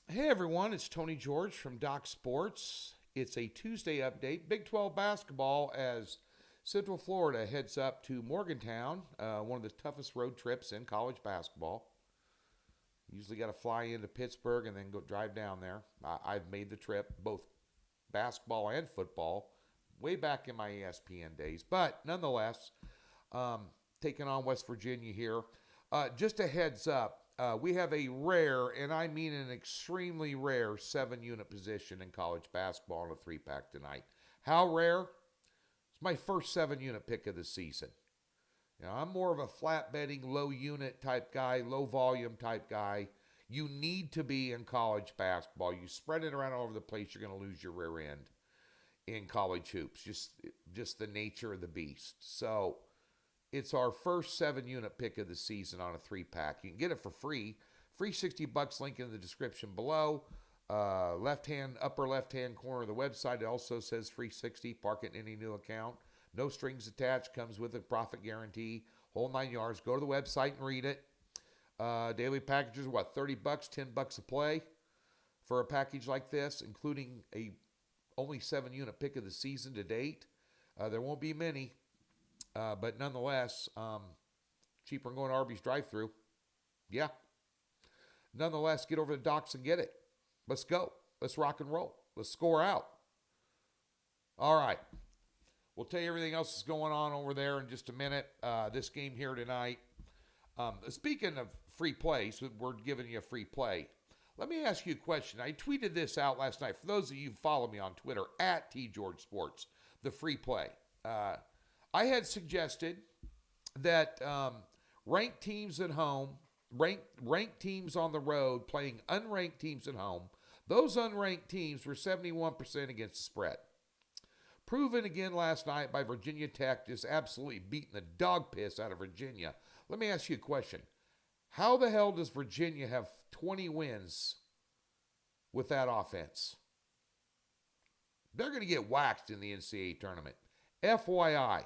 Hey everyone, it's Tony George from Doc Sports. It's a Tuesday update. Big 12 basketball as Central Florida heads up to Morgantown, one of the toughest road trips in college basketball. Usually got to fly into Pittsburgh and then go drive down there. I've made the trip, both basketball and football, way back in my ESPN days. But nonetheless, um, taking on West Virginia here. Just a heads up, we have a rare, and I mean an extremely rare, 7 unit position in college basketball in a 3-pack tonight. How rare? It's my first 7 unit pick of the season. I'm more of a flat betting, low unit type guy, low volume type guy. You need to be in college basketball. You spread it around all over the place, you're going to lose your rear end in college hoops. Just the nature of the beast. So it's our first 7 unit pick of the season on a 3-pack. You can get it for free. Free $60. Link in the description below. Upper left hand corner of the website. It also says free 60. Park it in any new account. No strings attached. Comes with a profit guarantee. Whole 9 yards. Go to the website and read it. Daily packages, $30, $10 a play for a package like this, including a only 7 unit pick of the season to date. There won't be many. But nonetheless, cheaper than going to Arby's drive-thru. Yeah. Nonetheless, get over to Docs and get it. Let's go. Let's rock and roll. Let's score out. All right. We'll tell you everything else that's going on over there in just a minute. This game here tonight. Speaking of free plays, so we're giving you a free play. Let me ask you a question. I tweeted this out last night. For those of you who follow me on Twitter, at TGeorgeSports, the free play. I had suggested that ranked teams at home, ranked teams on the road playing unranked teams at home, those unranked teams were 71% against the spread. Proven again last night by Virginia Tech, just absolutely beating the dog piss out of Virginia. Let me ask you a question. How the hell does Virginia have 20 wins with that offense? They're going to get waxed in the NCAA tournament. FYI.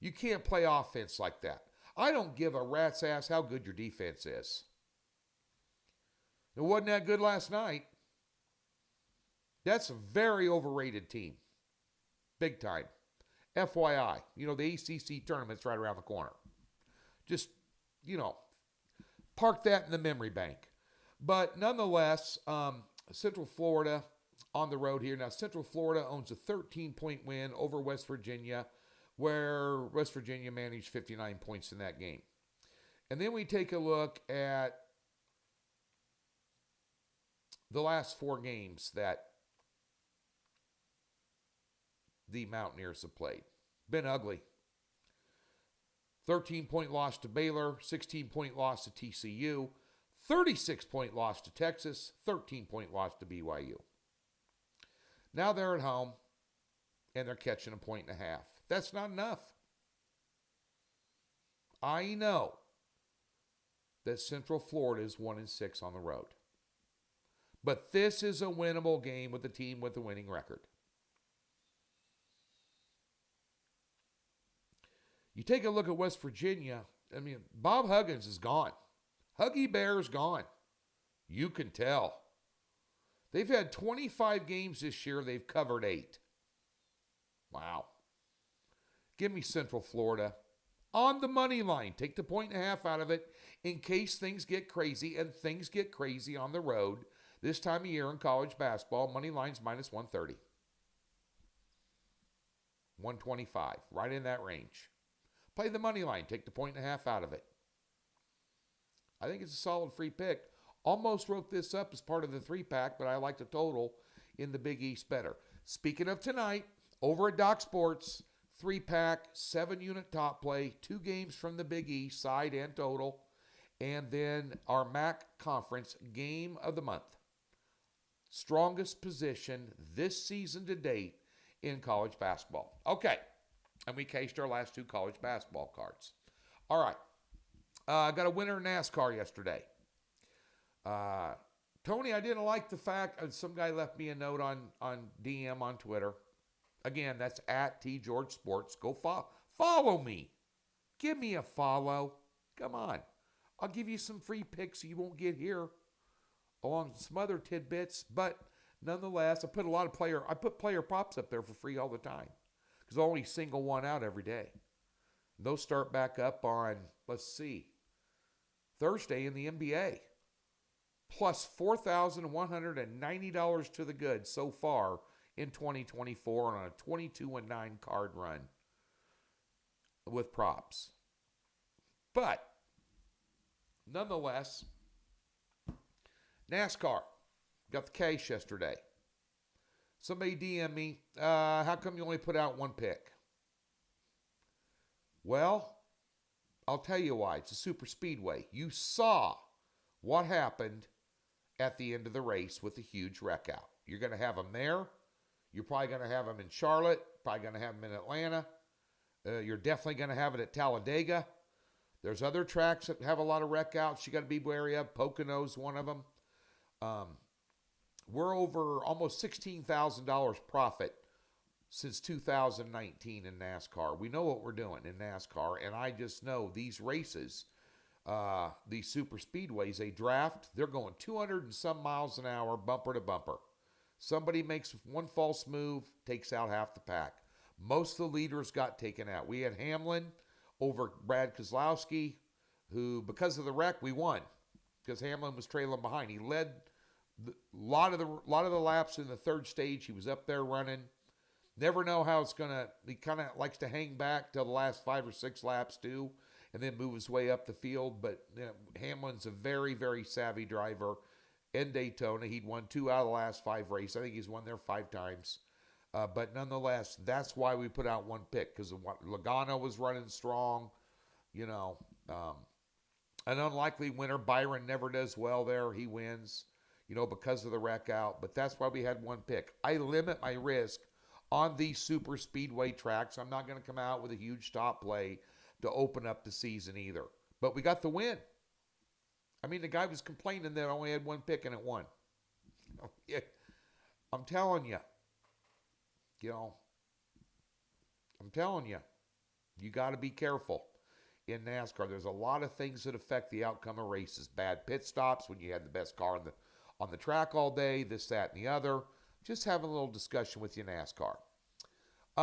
You can't play offense like that. I don't give a rat's ass how good your defense is. It wasn't that good last night. That's a very overrated team. Big time. FYI. The ACC tournament's right around the corner. Just, park that in the memory bank. But nonetheless, Central Florida on the road here. Now, Central Florida owns a 13-point win over West Virginia, where West Virginia managed 59 points in that game. And then we take a look at the last 4 games that the Mountaineers have played. Been ugly. 13-point loss to Baylor, 16-point loss to TCU, 36-point loss to Texas, 13-point loss to BYU. Now they're at home, and they're catching 1.5 points. That's not enough. I know that Central Florida is 1-6 on the road. But this is a winnable game with a team with a winning record. You take a look at West Virginia. Bob Huggins is gone. Huggy Bear's gone. You can tell. They've had 25 games this year. They've covered 8. Wow. Give me Central Florida on the money line. Take the 1.5 out of it in case things get crazy, and things get crazy on the road. This time of year in college basketball, money line's minus 130. 125, right in that range. Play the money line. Take the 1.5 out of it. I think it's a solid free pick. Almost wrote this up as part of the 3-pack, but I like the total in the Big East better. Speaking of tonight, over at Doc Sports, 3-pack, 7-unit top play, 2 games from the Big East, side and total, and then our MAC conference game of the month. Strongest position this season to date in college basketball. Okay, and we cashed our last 2 college basketball cards. All right, I got a winner in NASCAR yesterday. Tony, I didn't like the fact, some guy left me a note on DM on Twitter. Again, that's at TGeorgeSports. Go follow me. Give me a follow. Come on. I'll give you some free picks you won't get here, along with some other tidbits. But nonetheless, I put player props up there for free all the time because I only single one out every day. Those start back up on, let's see, Thursday in the NBA. Plus $4,190 to the good so far in 2024 on a 22-9 card run with props. But nonetheless, NASCAR got the cash yesterday. Somebody DM me, how come you only put out one pick? Well, I'll tell you why. It's a super speedway. You saw what happened at the end of the race with the huge wreck out. You're going to have them there. You're probably going to have them in Charlotte. Probably going to have them in Atlanta. You're definitely going to have it at Talladega. There's other tracks that have a lot of wreck outs you got to be wary of. Pocono's one of them. We're over almost $16,000 profit since 2019 in NASCAR. We know what we're doing in NASCAR, and I just know these races, these super speedways, they draft, they're going 200 and some miles an hour, bumper to bumper. Somebody makes one false move, takes out half the pack. Most of the leaders got taken out. We had Hamlin over Brad Keselowski, who, because of the wreck, we won because Hamlin was trailing behind. He led a lot of the laps in the third stage. He was up there running. Never know how it's going to, he kind of likes to hang back till the last 5 or 6 laps too, and then move his way up the field. But Hamlin's a very, very savvy driver. In Daytona, he'd won 2 out of the last 5 races. I think he's won there 5 times. But nonetheless, that's why we put out one pick, because Logano was running strong. An unlikely winner. Byron never does well there. He wins, because of the wreck out. But that's why we had one pick. I limit my risk on these super speedway tracks. I'm not going to come out with a huge stop play to open up the season either. But we got the win. I mean, the guy was complaining that I only had one pick and it won. I'm telling you. I'm telling you. You got to be careful in NASCAR. There's a lot of things that affect the outcome of races. Bad pit stops when you had the best car on the track all day, this, that, and the other. Just having a little discussion with you, NASCAR.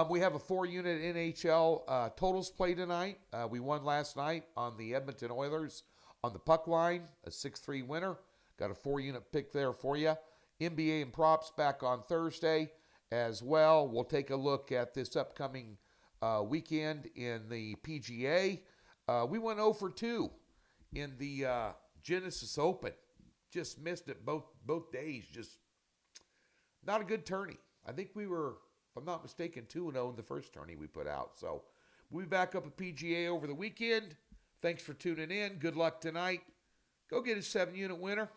We have a 4-unit NHL totals play tonight. We won last night on the Edmonton Oilers on the puck line, a 6-3 winner. Got a 4-unit pick there for you. NBA and props back on Thursday as well. We'll take a look at this upcoming weekend in the PGA. We went 0 for 2 in the Genesis Open. Just missed it both days. Just not a good tourney. I think we were, if I'm not mistaken, 2-0 in the first tourney we put out. So we'll be back up at PGA over the weekend. Thanks for tuning in. Good luck tonight. Go get a 7-unit winner.